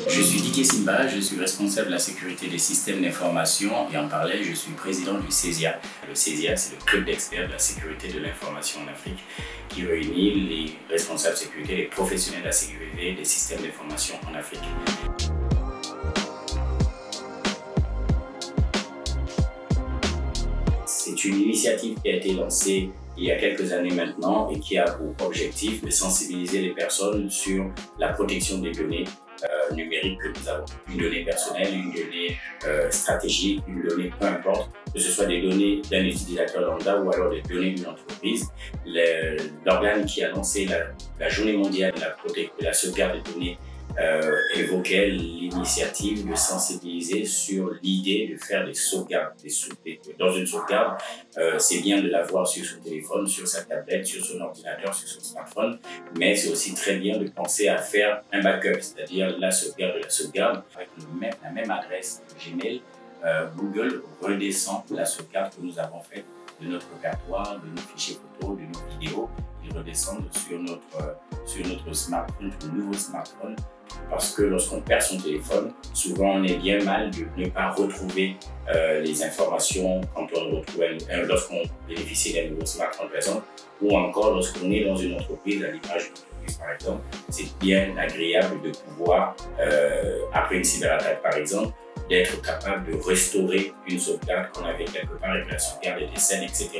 Je suis Didier Simba, je suis responsable de la sécurité des systèmes d'information et en parallèle, je suis président du CESIA. Le CESIA, c'est le club d'experts de la sécurité de l'information en Afrique qui réunit les responsables de sécurité, les professionnels de la sécurité des systèmes d'information en Afrique. C'est une initiative qui a été lancée il y a quelques années maintenant et qui a pour objectif de sensibiliser les personnes sur la protection des données numériques que nous avons. Une donnée personnelle, une donnée stratégique, une donnée peu importe, que ce soit des données d'un utilisateur lambda ou alors des données d'une entreprise. L'organe qui a lancé la journée mondiale de la sauvegarde des données évoquait l'initiative de sensibiliser sur l'idée de faire des sauvegardes. Dans une sauvegarde, c'est bien de l'avoir sur son téléphone, sur sa tablette, sur son ordinateur, sur son smartphone, mais c'est aussi très bien de penser à faire un backup, c'est-à-dire la sauvegarde de la sauvegarde. Avec la même adresse Gmail, Google redescend la sauvegarde que nous avons faite de notre répertoire, de nos fichiers photos, de nos vidéos. Ils redescendent sur notre smartphone, notre nouveau smartphone, parce que lorsqu'on perd son téléphone, souvent on est bien mal de ne pas retrouver les informations quand lorsqu'on bénéficie d'un nouveau smartphone par exemple, ou encore lorsqu'on est dans une entreprise, à l'image d'une entreprise par exemple, c'est bien agréable de pouvoir, après une cyberattaque par exemple, d'être capable de restaurer une sauvegarde qu'on avait quelque part et que la sauvegarde était saine, etc.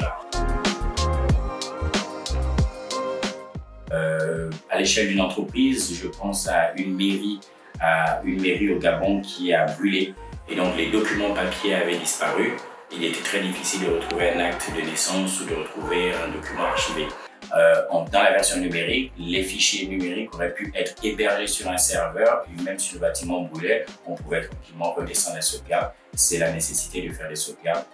À l'échelle d'une entreprise, je pense à une mairie au Gabon qui a brûlé et donc les documents papier avaient disparu. Il était très difficile de retrouver un acte de naissance ou de retrouver un document archivé. Dans la version numérique, les fichiers numériques auraient pu être hébergés sur un serveur et même si le bâtiment brûlait, on pouvait tranquillement redescendre la sauvegarde. C'est la nécessité de faire des sauvegardes